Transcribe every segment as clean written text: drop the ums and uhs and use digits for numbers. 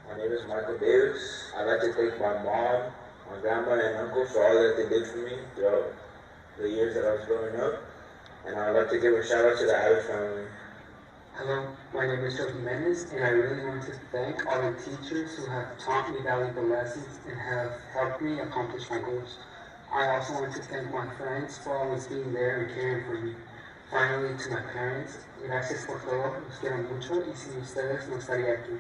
My name is Michael Davis. I'd like to thank my mom, my grandma, and uncle for all that they did for me throughout the years that I was growing up. And I'd like to give a shout out to the Adams family. Hello, my name is Joe Jimenez, and I really want to thank all the teachers who have taught me valuable lessons and have helped me accomplish my goals. I also want to thank my friends for always being there and caring for me. Finally, to my parents, gracias por todo, los quiero mucho y sin ustedes no estaría aquí.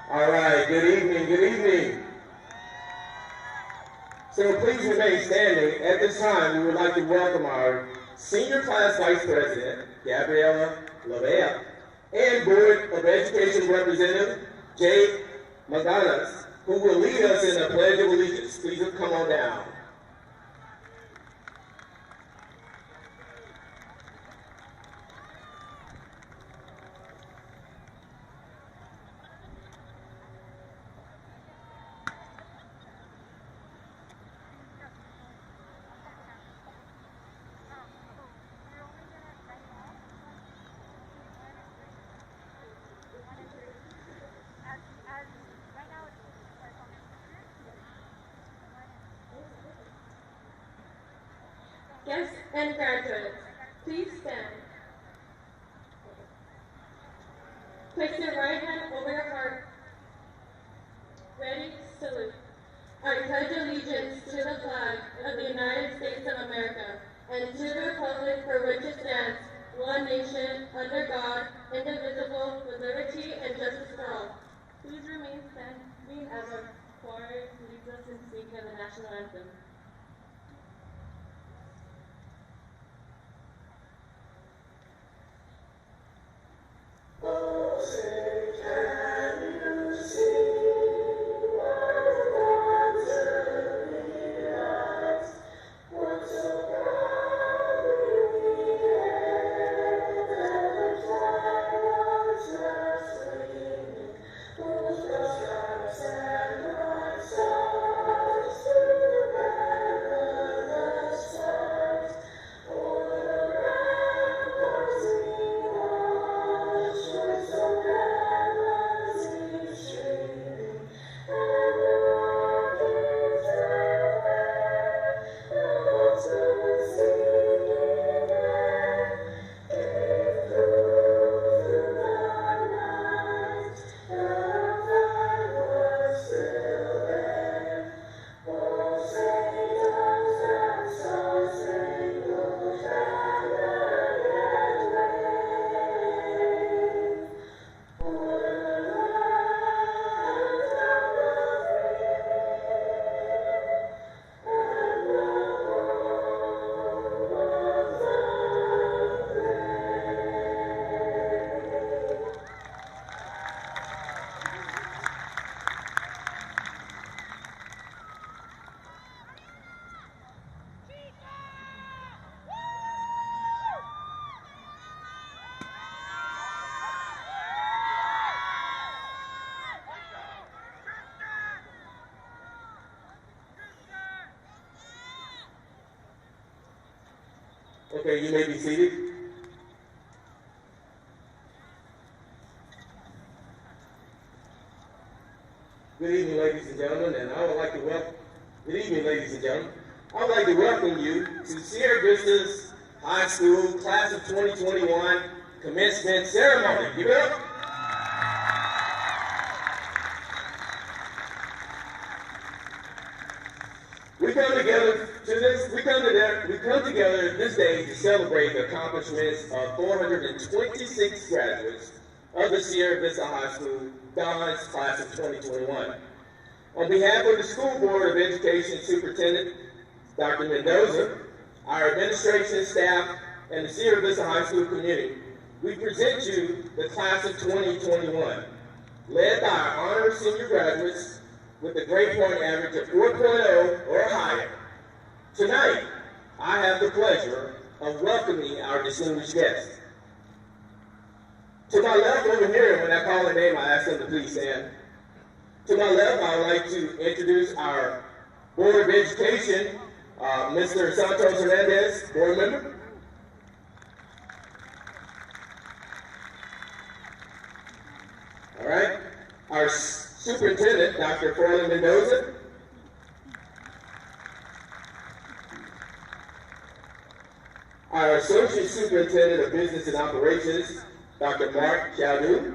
All right, good evening, good evening. So please remain standing. At this time, we would like to welcome our Senior Class Vice President, Gabriela Lavea, and Board of Education Representative, Jay Maganas, who will lead us in the Pledge of Allegiance. Please come on down. Guests and graduates, please stand. Place your right hand over your heart. Ready, salute. I pledge allegiance to the flag of the United States of America and to the republic for which it stands, one nation, under God, indivisible, with liberty and justice for all. Please remain standing as our choir leads us in singing of the national anthem. Oh, say, can you see what God's early eyes, what so proudly we hailed at the time of sleeping, whose stars and bright stars through the perilous skies, o'er the ramparts we watched with so gallantly streaming, and the rockets that were the singing there gave proof through the night that our flag was still there. Oh, say does that star-spangled banner yet wave o'er the land of the free and the home of the brave? Okay, you may be seated. Good evening, ladies and gentlemen, and I would like to welcome. Good evening, ladies and gentlemen. I would like to welcome you to Sierra Vista's High School Class of 2021 Commencement Ceremony. Give it up. We come together this day to celebrate the accomplishments of 426 graduates of the Sierra Vista High School Don's Class of 2021. On behalf of the School Board of Education Superintendent, Dr. Mendoza, our administration staff, and the Sierra Vista High School community, we present you the Class of 2021, led by our honor senior graduates with a grade point average of 4.0 or higher. Tonight, I have the pleasure of welcoming our distinguished guests. To my left over here, when I call the name, I ask them to please stand. To my left, I would like to introduce our Board of Education, Mr. Santos Hernandez, board member. All right. Our Superintendent, Dr. Farley Mendoza. Our Associate Superintendent of Business and Operations, Dr. Mark Chowdu.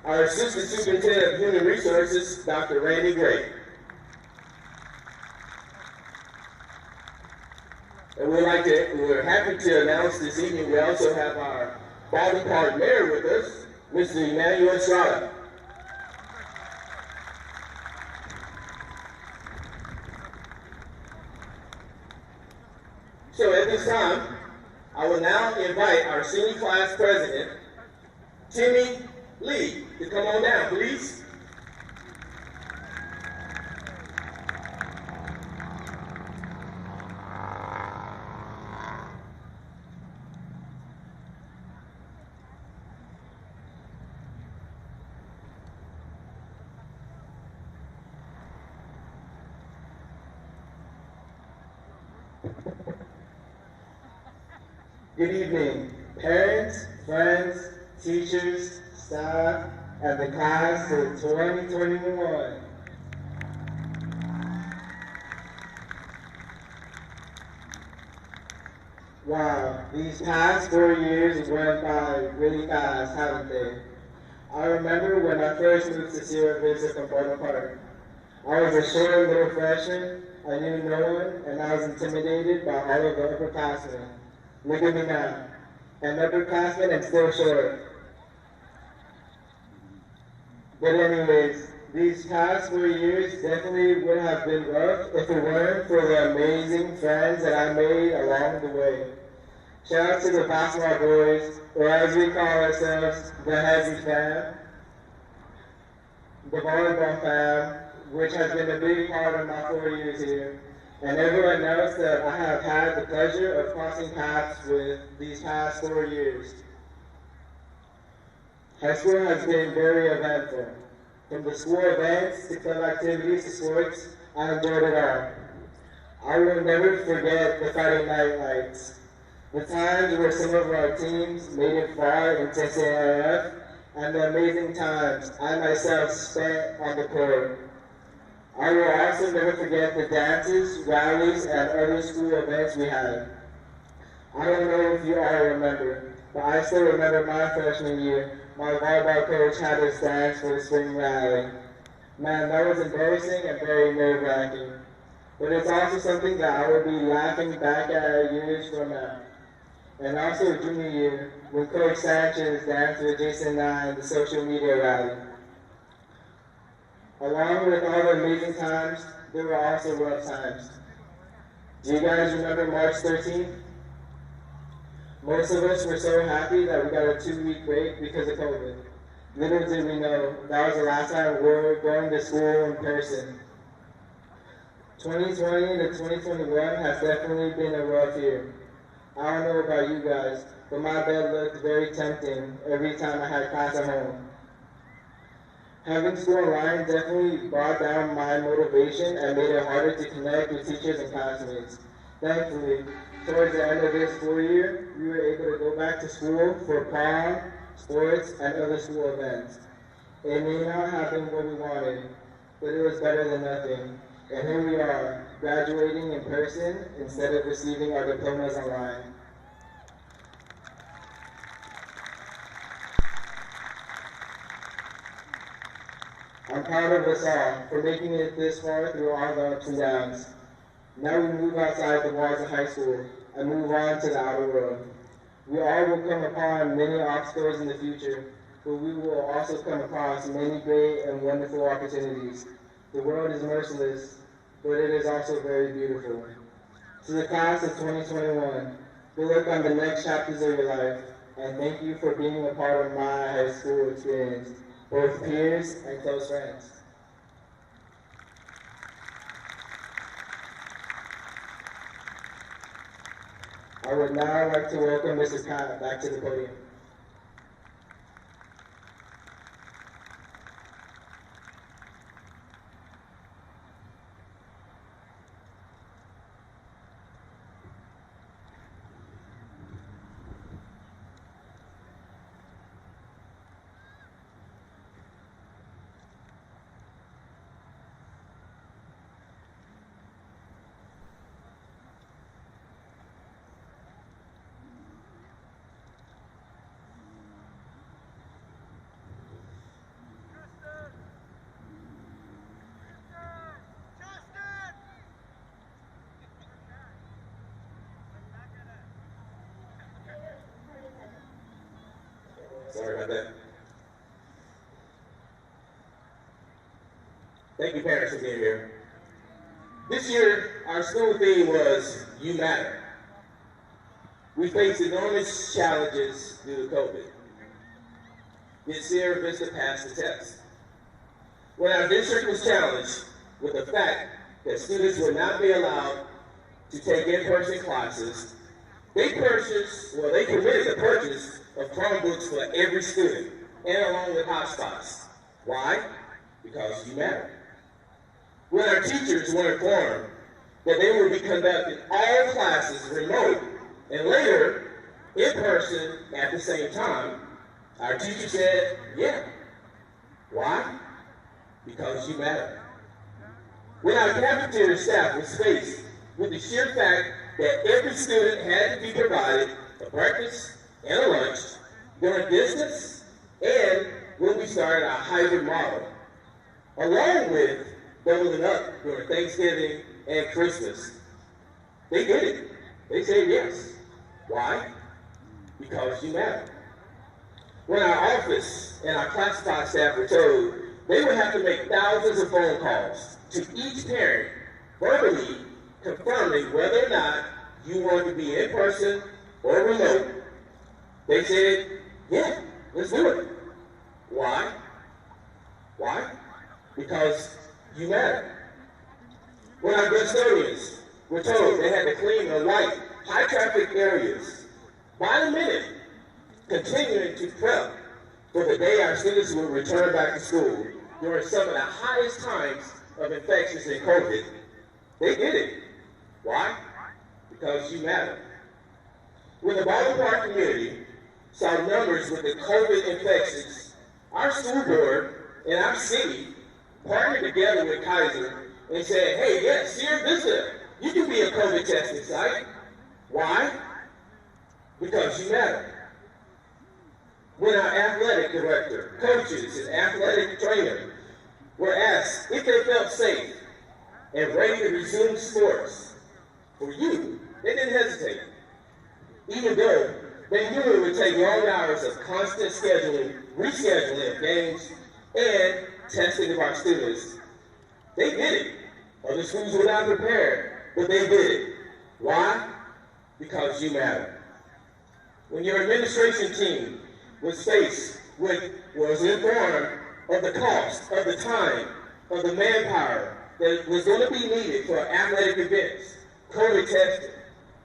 Our Assistant Superintendent of Human Resources, Dr. Randy Gray. And we're happy to announce this evening we also have our Baldwin Park Mayor with us, Mr. Emmanuel Estrada. So at this time, I will now invite our senior class president, Timmy Lee, to come on down, please. Good evening, parents, friends, teachers, staff, and the class of 2021. Wow, these past 4 years went by really fast, haven't they? I remember when I first moved to Sierra Vista from Baldwin Park. I was a short little freshman, I knew no one, and I was intimidated by all of the upperclassmen. Look at me now. An upperclassman and still short. But anyways, these past 4 years definitely would have been rough if it weren't for the amazing friends that I made along the way. Shout out to the basketball boys, or as we call ourselves, the Hezzy fam, the volleyball fam, which has been a big part of my 4 years here, and everyone else that I have had the pleasure of crossing paths with these past 4 years. High school has been very eventful. From the school events to club activities to sports, I enjoyed it all. I will never forget the Friday night lights. The times where some of our teams made it far into CIF, and the amazing times I myself spent on the court. I will also never forget the dances, rallies, and other school events we had. I don't know if you all remember, but I still remember my freshman year, my volleyball coach had us dance for the spring rally. Man, that was embarrassing and very nerve-wracking. But it's also something that I will be laughing back at years from now. And also junior year, when Coach Sanchez danced with Jason and I in the social media rally. Along with all the amazing times, there were also rough times. Do you guys remember March 13th? Most of us were so happy that we got a 2-week break because of COVID. Little did we know, that was the last time we were going to school in person. 2020 to 2021 has definitely been a rough year. I don't know about you guys, but my bed looked very tempting every time I had class at home. Having school online definitely brought down my motivation and made it harder to connect with teachers and classmates. Thankfully, towards the end of this school year, we were able to go back to school for prom, sports, and other school events. It may not have been what we wanted, but it was better than nothing. And here we are, graduating in person instead of receiving our diplomas online. I'm proud of us all for making it this far through all the ups and downs. Now we move outside the walls of high school and move on to the outer world. We all will come upon many obstacles in the future, but we will also come across many great and wonderful opportunities. The world is merciless, but it is also very beautiful. To the class of 2021, good luck on the next chapters of your life, and thank you for being a part of my high school experience, both peers and close friends. I would now like to welcome Mr. Pat back to the podium. Sorry about that. Thank you, parents, for being here. This year, our school theme was You Matter. We faced enormous challenges due to COVID. Did Sierra Vista pass the test? When our district was challenged with the fact that students would not be allowed to take in-person classes, they committed the purchase of Chromebooks for every student, and along with hotspots. Why? Because you matter. When our teachers were informed that they would be conducting all classes remote and later in person at the same time, our teacher said, yeah. Why? Because you matter. When our cafeteria staff was faced with the sheer fact that every student had to be provided a breakfast and a lunch during distance and when we started our hybrid model, along with doubling up during Thanksgiving and Christmas, they did it. They said yes. Why? Because you matter. When our office and our classified staff were told they would have to make thousands of phone calls to each parent, verbally confirming whether or not you wanted to be in person or remote, they said, yeah, let's do it. Why? Why? Because you matter. When our custodians were told they had to clean the white, high-traffic areas by the minute, continuing to prep for the day our students will return back to school during some of the highest times of infections in COVID, they did it. Why? Because you matter. When the Baldwin Park community saw numbers with the COVID infections, our school board and our city partnered together with Kaiser and said, hey, yes, Sierra Vista, you can be a COVID testing site. Why? Because you matter. When our athletic director, coaches, and athletic trainer were asked if they felt safe and ready to resume sports, for you, they didn't hesitate. Even though they knew it would take long hours of constant scheduling, rescheduling of games, and testing of our students, they did it. Other schools were not prepared, but they did it. Why? Because you matter. When your administration team was informed of the cost, of the time, of the manpower that was going to be needed for athletic events, COVID testing,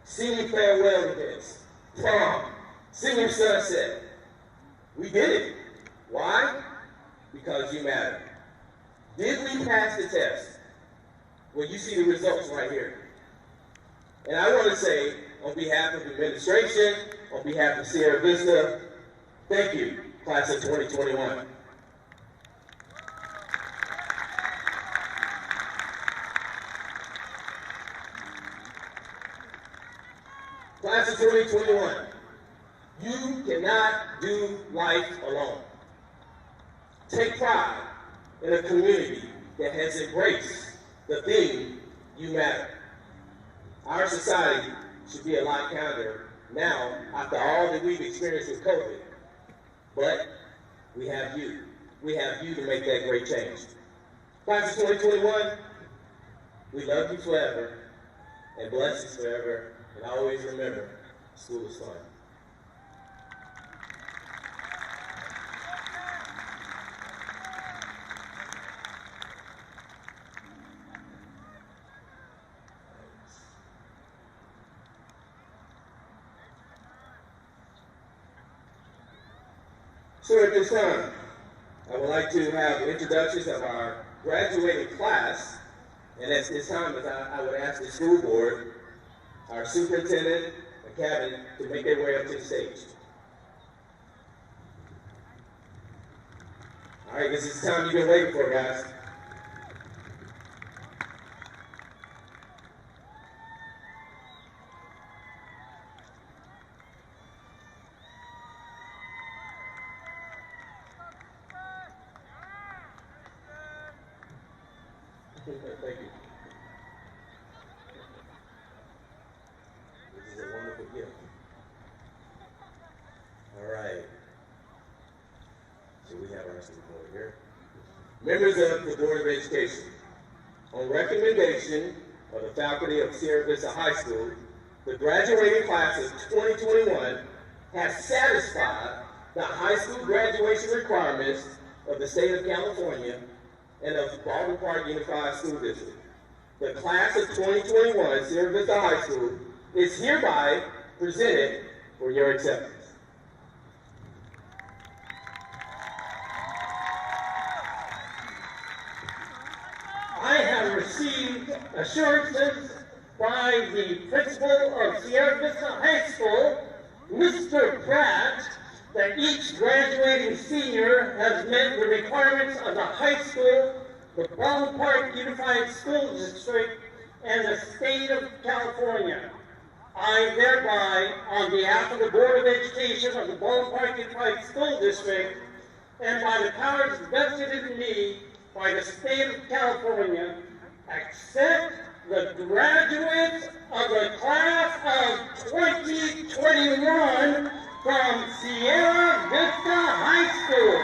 senior farewell events, prom, senior sunset, we did it. Why? Because you matter. Did we pass the test? Well, you see the results right here. And I want to say, on behalf of the administration, on behalf of Sierra Vista, thank you, class of 2021. Class of 2021, you cannot do life alone. Take pride in a community that has embraced the theme, you matter. Our society should be a lot kinder now after all that we've experienced with COVID. But we have you. We have you to make that great change. Class of 2021, we love you forever and blessings forever. And always remember, school is fun. So at this time, I would like to have introductions of our graduating class. And at this time, I would ask the school board, our superintendent, and cabinet to make their way up to the stage. All right, this is the time you've been waiting for, guys. Thank you. This is a wonderful gift. All right. High School Board here. Members of the Board of Education, on recommendation of the faculty of Sierra Vista High School, the graduating class of 2021 has satisfied the high school graduation requirements of the state of California and of Baldwin Park Unified School District. The class of 2021 Sierra Vista High School is hereby presented for your acceptance. I have received assurances by the principal of Sierra Vista High School, Mr. Pratt, that each graduating senior has met the requirements of the high school, the Baldwin Park Unified School District, and the state of California. I thereby, on behalf of the Board of Education of the Baldwin Park Unified School District, and by the powers vested in me by the state of California, accept the graduates of the class of 2021 from Sierra Vista High School.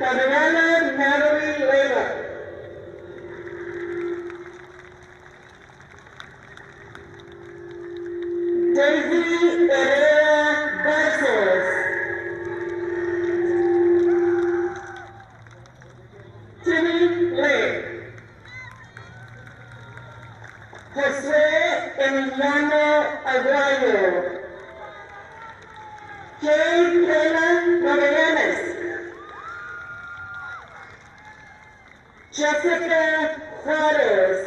Gabriela Natalie Lema. Daisy Herrera Garces. Timmy Lane. Jose Emiliano Aguayo. Jade Kayla Magallanes. Jessica Juarez,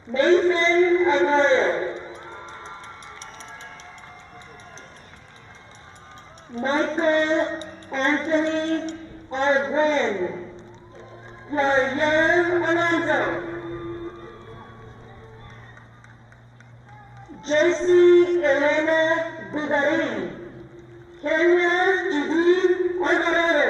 Nathan Arroyo, Michael Anthony Arguen, Yair Alonso, Josie Elena Bugarin, Kenya Judith Alvarado,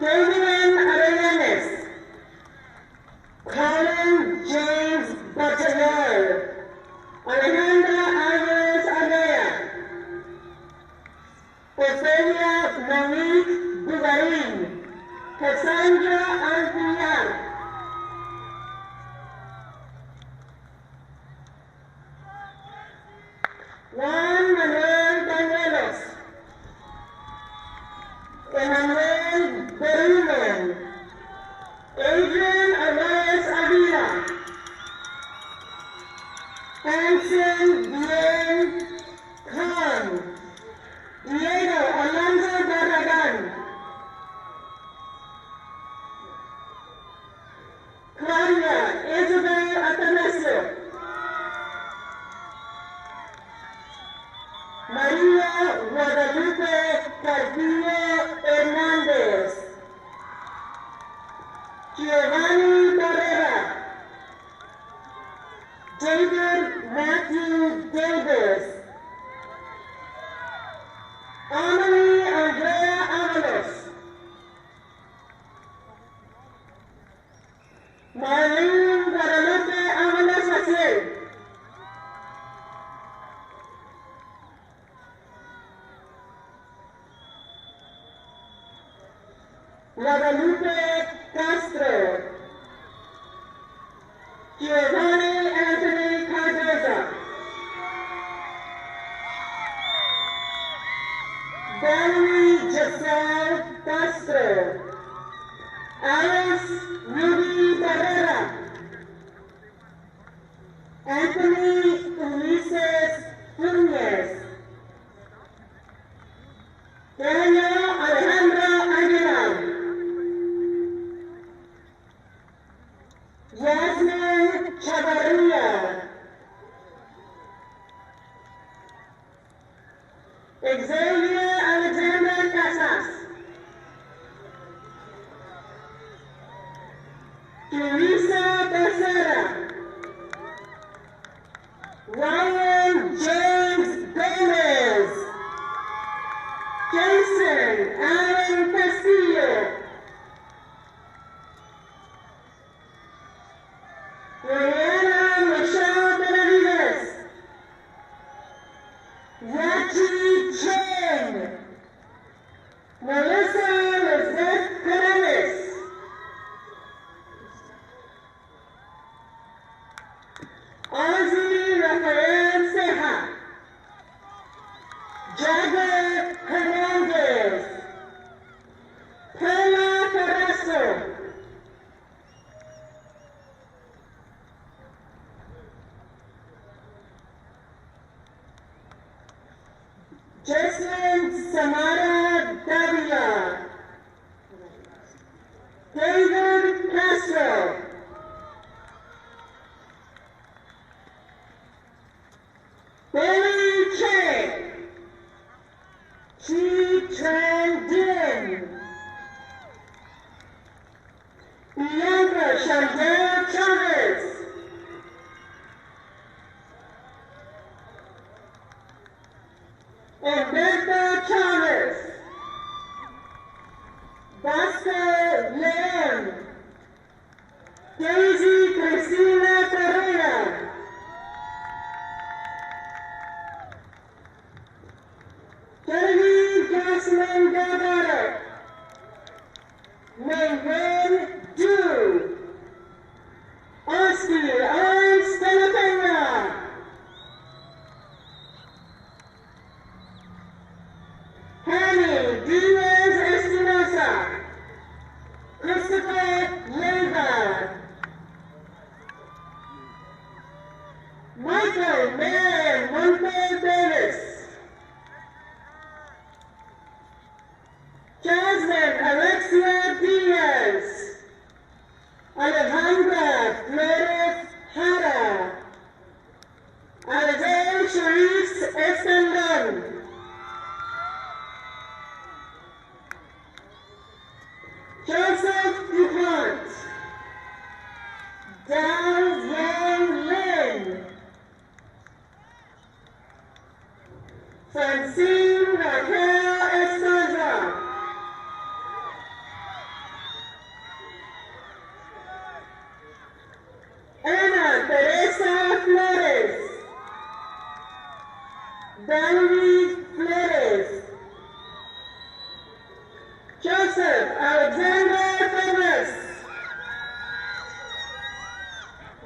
Damian Arellanes, Colin James Bachelor, Alejandra Alvarez Araya, Ofelia Monique Bugarin, Cassandra Alpian, Juan Manuel Bañuelos, Emmanuel Berumen, Adrian Alvarez Avila, Hanson Bien Khan, Diego Alonso Barragan, Claudia Isabel Atanasio, Maria Guadalupe Carpillo Hernández, Giovanni Barrera, David Matthew Davis. Emily Andrea Avalos. Marlene Guadalupe Avalos Maciel. Guadalupe Castro. Giovanni Anthony Cardoza. Valerie Giselle Castro. Alice Ruby Barrera. Anthony Ulises Funes. Daniel Alejandro Aguilar. Yasmin Chavarria. Xavier Alexander Casas. Teresa Becerra. Ryan James Gomez. Jason Allen Castillo. Brianna Michelle Benavides. Yachi Chen. Melissa Elizabeth Canales. Ozzy Rafael Ceja. Jagger Hernandez. Perla Carrasco. Jesslyn Samara Davila. David Castro. Billy Chang. Chi Tran Din. Bianca Chandel Chavez. Humberto Chavez. Vasco Leon. Daisy Cristina Correa. Genevieve Jocelyn Delgado. Maywin Du. Oski Owens de la Peña. Hanny Diaz Espinosa. Christopher Leiva. Michael Man Monte Davis. Jasmine Alexia Diaz. Alejandra Flores Jara. Alexander Sharif Estendon. Joseph DuPont. Dao Yang Lin. Francine Raquel Escoza. Ana Teresa Flores. Valerie Flores. Joseph Alexander Ferris.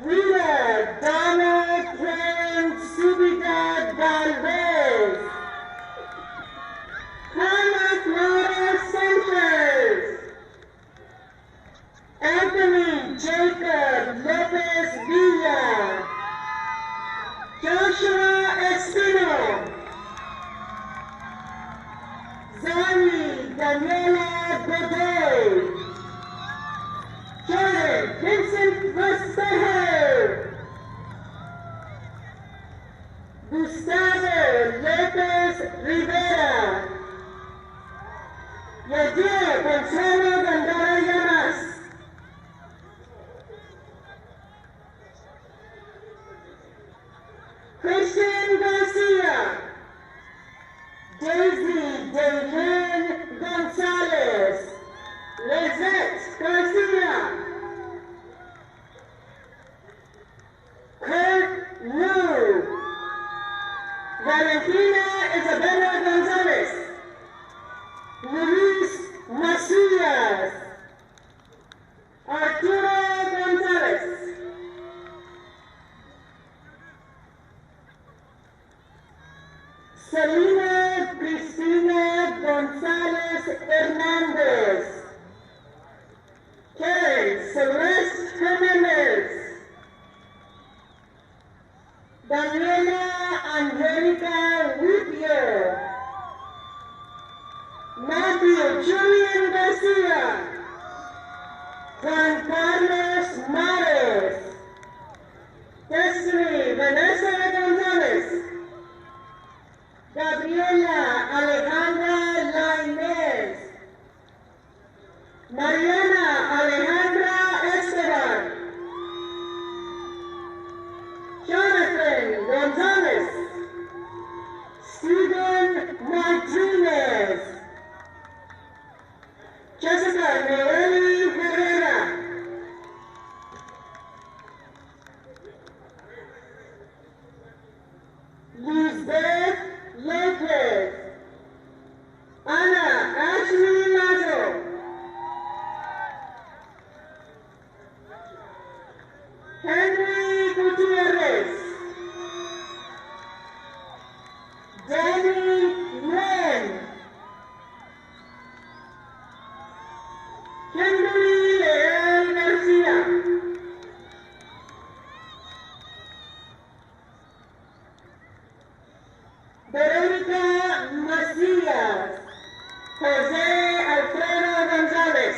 Rita Donna Karen Subida Galvez. Carla Flora Sanchez. Anthony Jacob Lopez Villa. Joshua Espino. Zani Daniela Godoy. Jordan Vincent Rostejo. Gustavo Lopez Rivera. Yadier Gonzalo Gandara Llamas. 1 Juan Carlos Mares. Destiny Vanessa González. Gabriela Alejandra Lainez. Mariana Alejandra Esteban. Jonathan González. Steven Martinez. Jessica Noeli Herrera. Lizbeth Lopez. Ana Ashley Lazo. Henry Gutierrez. Danny Nguyen. Kimberly Leal Garcia. Verónica Macías. José Alfredo González.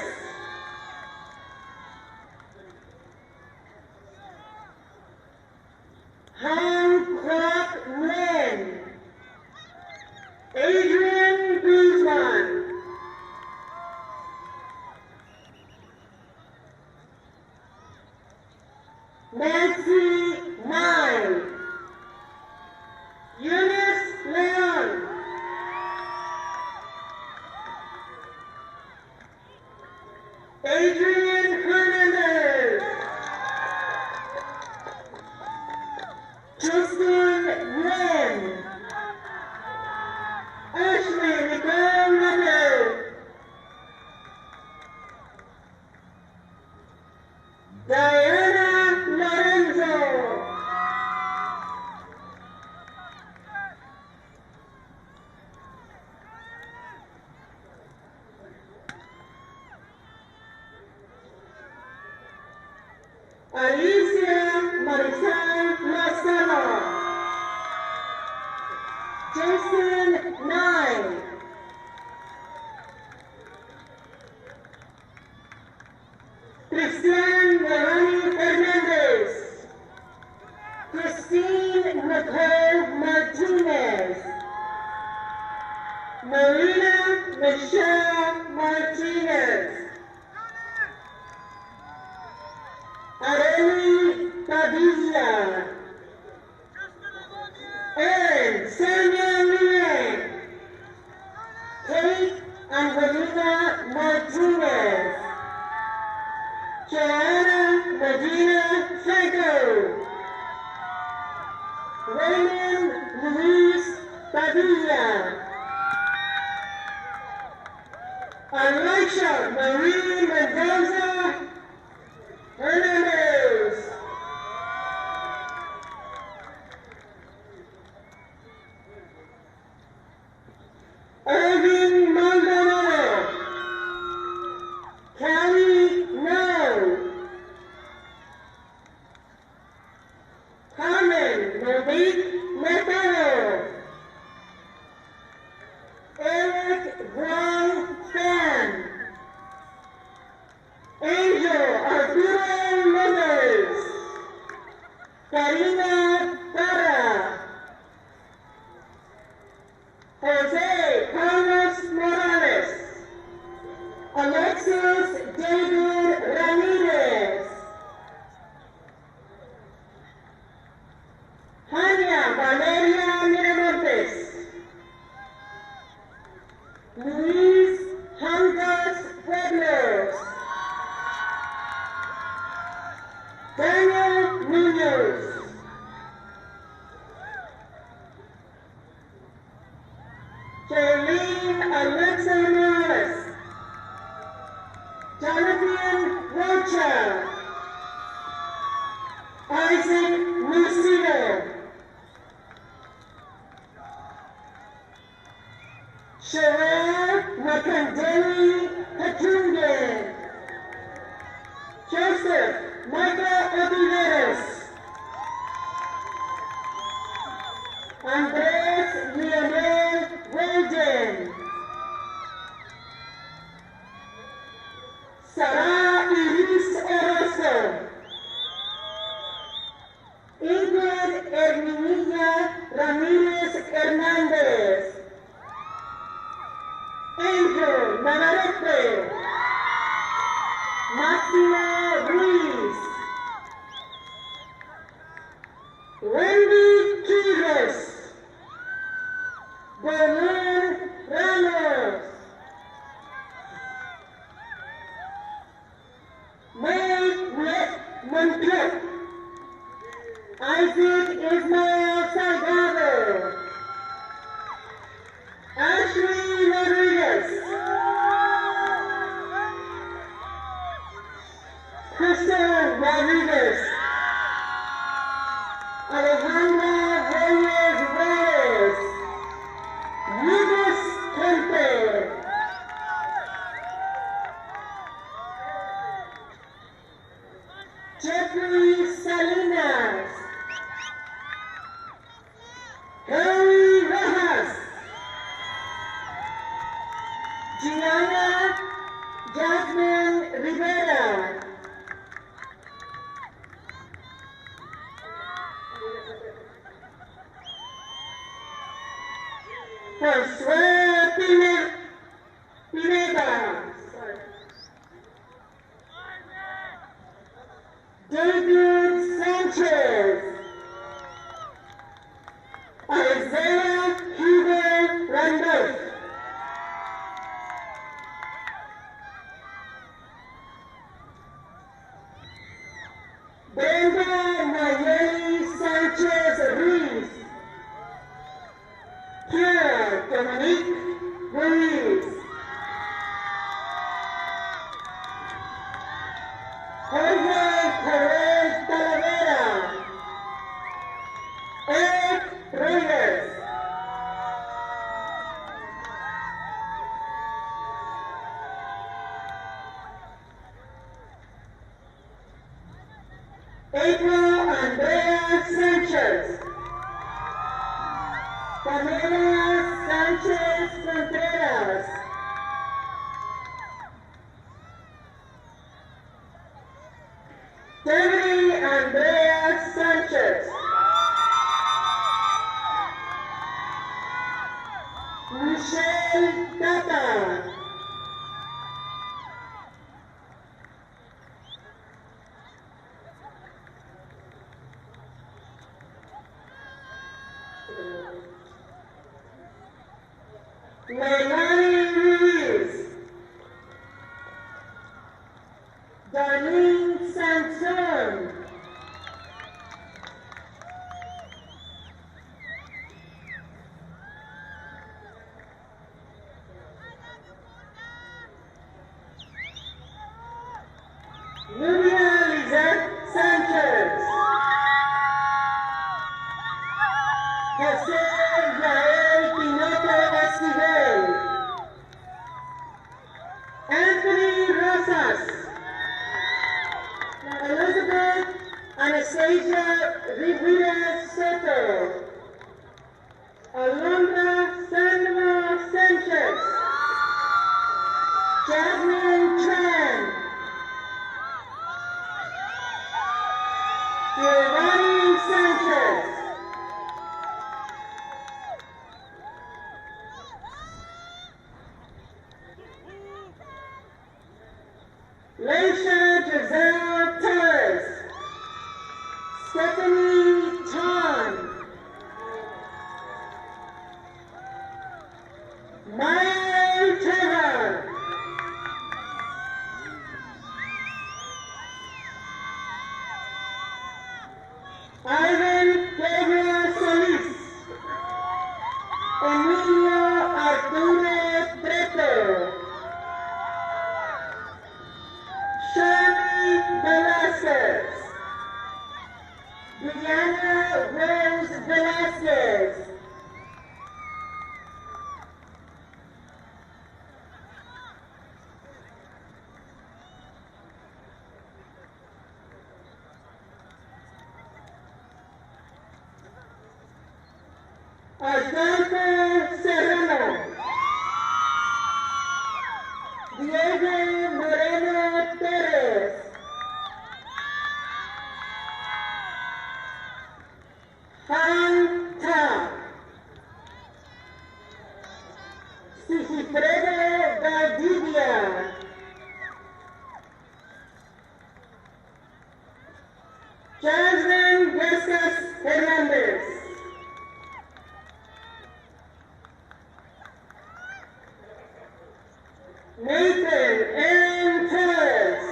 Han Kwok Nguyen. Adrian Guzman. Nancy Mai. Eunice Leon. Adrian Hernandez. Tristan Nguyen. Ashley Nicole Lopez. Diana Lorenzo. Alicia Marisol Lozano. Jason Nye. Cristian Moroni Hernandez. Christine Nicole Martinez. Marina Michelle Martinez. Arely Padilla. Aaron Samuel Lien. Kate Angelina Martinez. Joanna Medina Franco. Raymond Luis Padilla. Alicia Marie Mendoza Hernandez. Irving Maldonado. Callie No. Carmen Monique Mercado. Eric Brown Stan. Angel Arturo Lopez. Karina Parra. Jose Carlos Morales. Alexis David Ramirez. Hania Valeria Miramontes. Luis Hangas Pueblos. Daniel Munoz. Jolene Alexa Morales. Jonathan Rocha. Isaac Lucido. Sherelle Nakandeli Hatungan. Joseph Michael Oliveros. Andres Leonel Weldon. Sarah Iris Montreal. Isaac Ismael Salgado. Ashley Rodriguez. Crystal Rodriguez. Alejandra Reyes Reyes. Lucas Kempe. Jeffrey Salinas. Harry Rojas. Gianna Jasmine Rivera. Josué Pineda. David Sanchez. Isaiah Hugo Randolph. Brenda Nayeli Sanchez Ruiz. Pierre Dominique Ruiz. Jorge Perez Talavera. Eric Reyes. April Andrea Sanchez. Pamela Sanchez Contreras. Debbie Andrea Sanchez. Michelle Tata. Leilani Ruiz. Darlene Sanson. Nuria Lizette Sanchez. José Yael Pinoto Esquivel. Anthony Rosas. Elizabeth Anastasia Rivera Soto. Alondra Sandra Sanchez. Jasmine Tran. Giovanni Sanchez. Leisha Giselle Torres. Stephanie Tan. Maya Taylor. Ivan Gabriel Solis. Emilio Arturo Preto. Shirley Velasquez. Diana Rose Velasquez. Adolfo Serrano. Diego Moreno Torres. Han Ta. Sigifredo Valdivia. Jasmine Vestas Hernandez. Nathan Aaron Torres.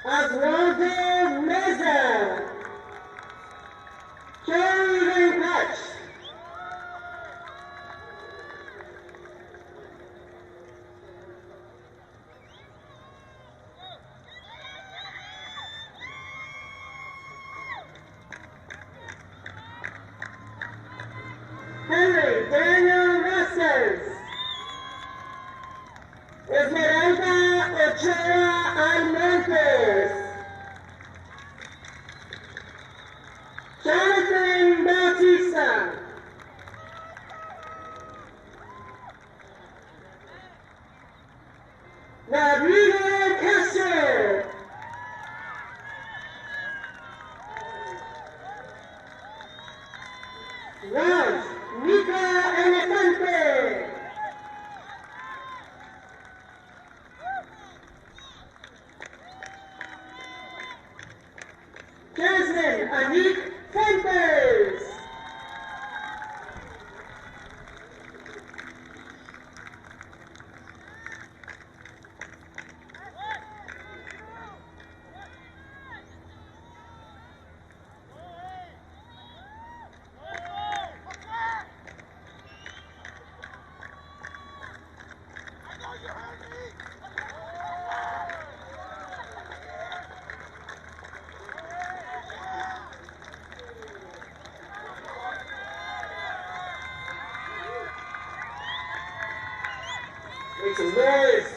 Oswaldo Meza. Kerry Patch. Henry Daniel Rosses. Esmeralda Ochoa Almontes. Jonathan Bautista. Rodrigo Castro. Raj Nika Elefante. Jasmine Anik Fuentes. Make some noise.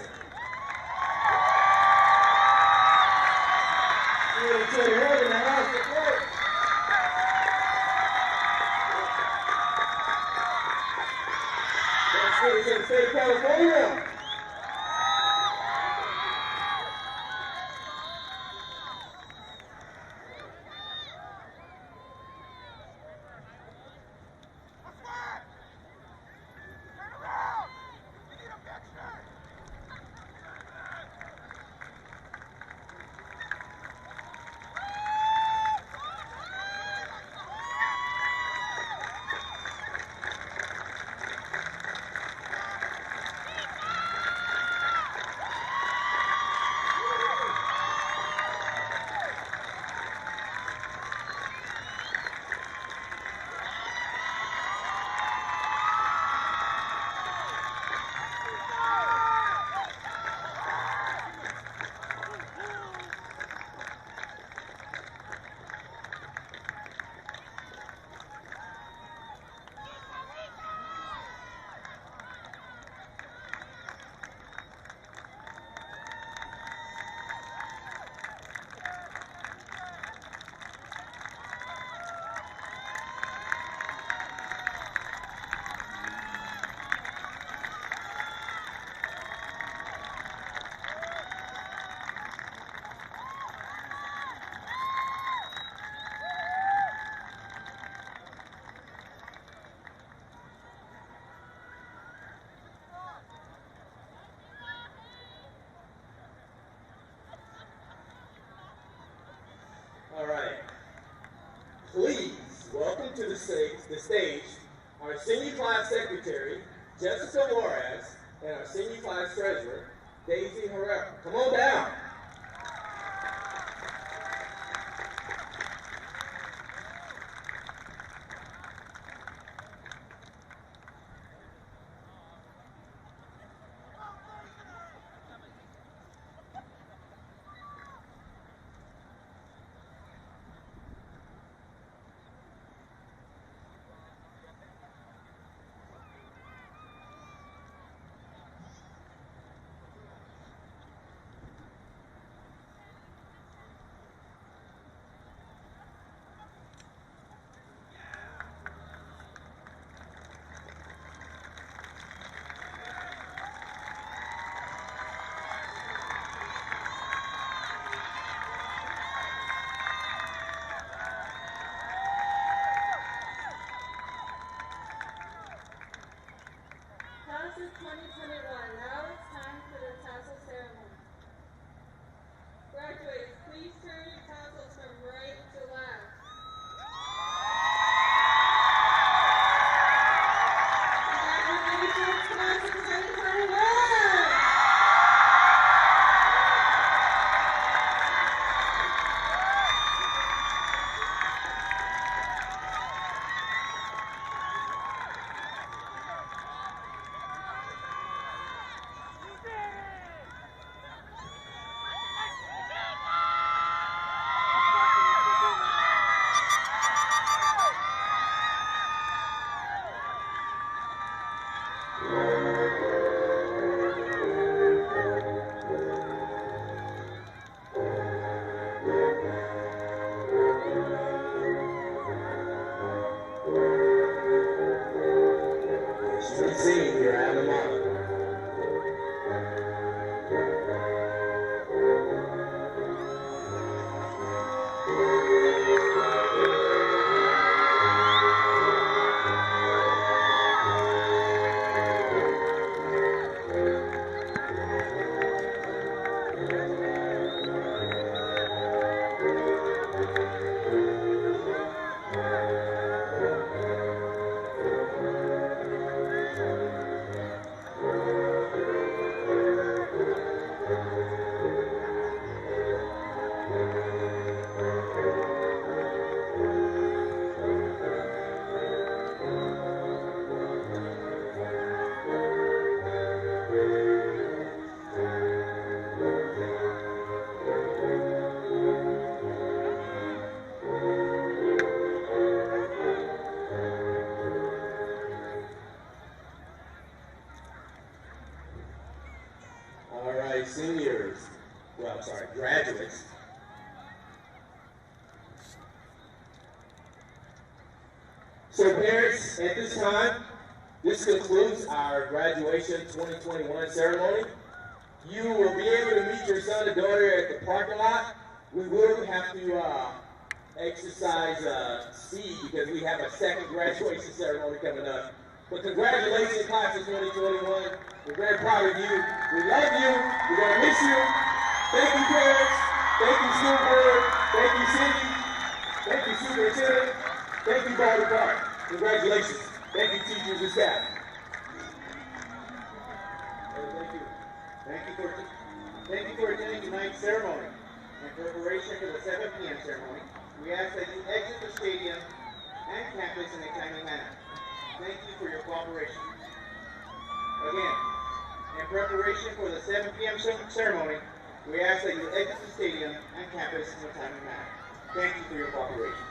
To the road in the house support. That's good in the state of California. All right. Please welcome to the stage our senior class secretary, Jessica Juarez, and our senior class treasurer, Daisy Herrera. Come on down. my seniors, well, sorry, graduates. So parents, at this time, this concludes our graduation 2021 ceremony. You will be able to meet your son and daughter at the parking lot. We will have to exercise speed because we have a second graduation ceremony coming up. But congratulations, class of 2021. We're very proud of you. We love you. We're going to miss you. Thank you, parents. Thank you, school board. Thank you, city. Thank you, superintendent. Thank you, Baldwin Park. Congratulations. Thank you, teachers and staff. Thank you. Thank you for attending tonight's ceremony. In preparation for the 7 p.m. ceremony, we ask that you exit the stadium and campus in a timely manner. Thank you for your cooperation. Again, in preparation for the 7 p.m. ceremony, we ask that you exit the stadium and campus in a timely manner. Thank you for your cooperation.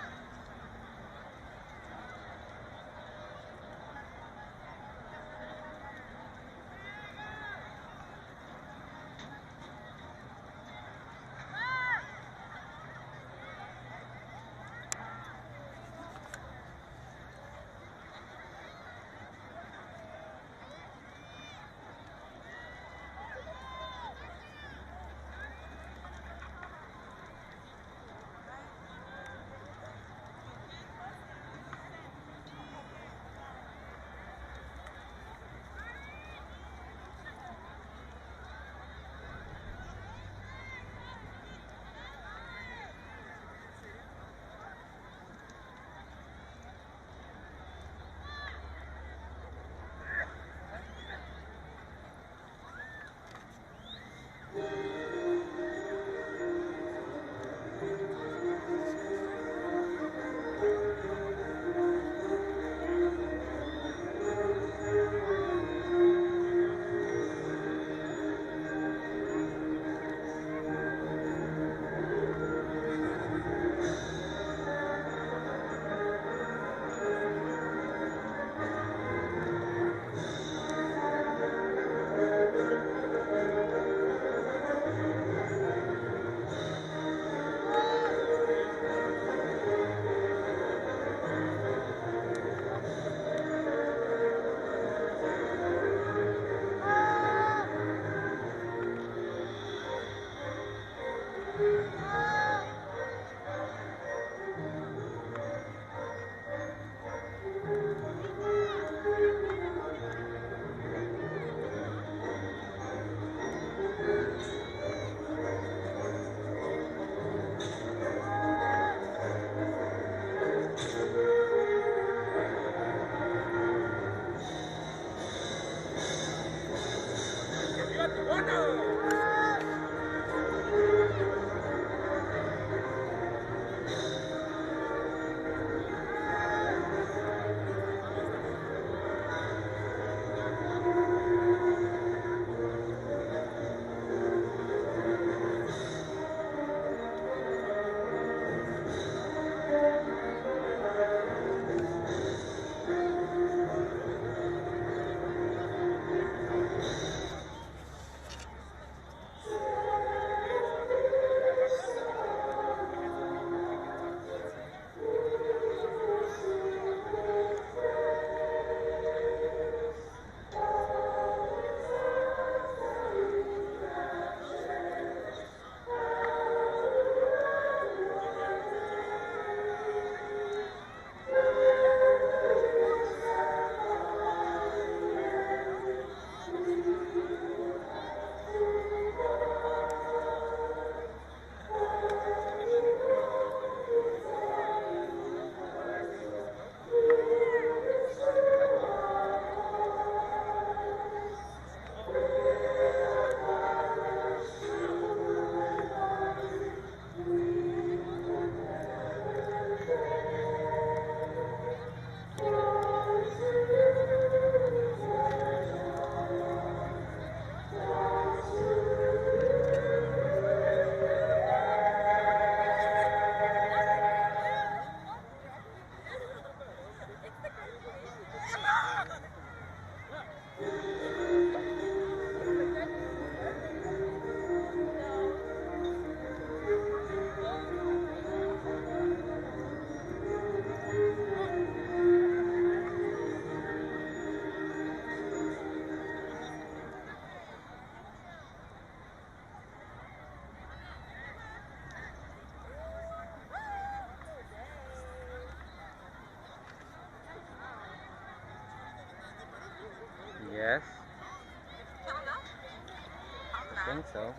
think so.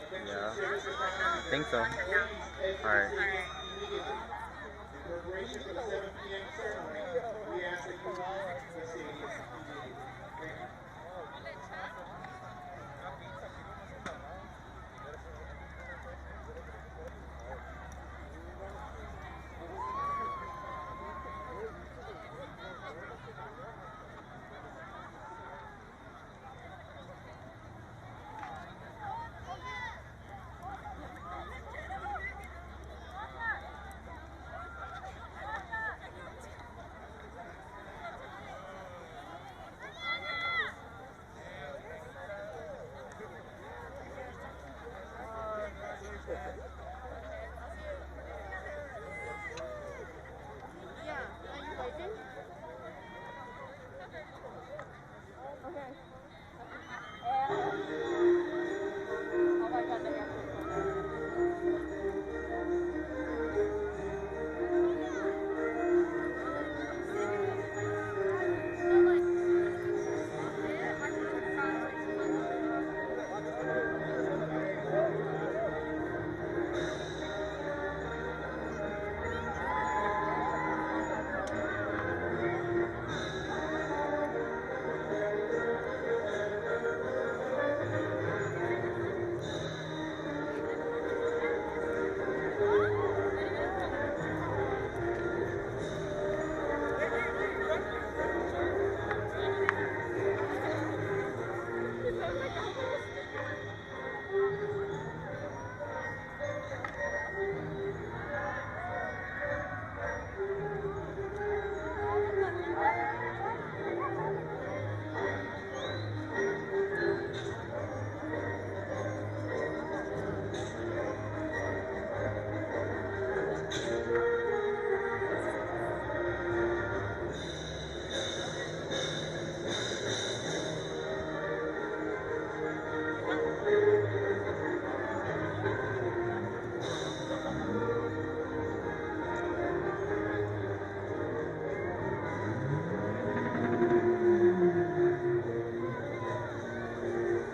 Attention Yeah. service department. I think so. Please exit the Alright. stadium immediately. In preparation for the 7 p.m. ceremony, we ask that you leave the stadium immediately.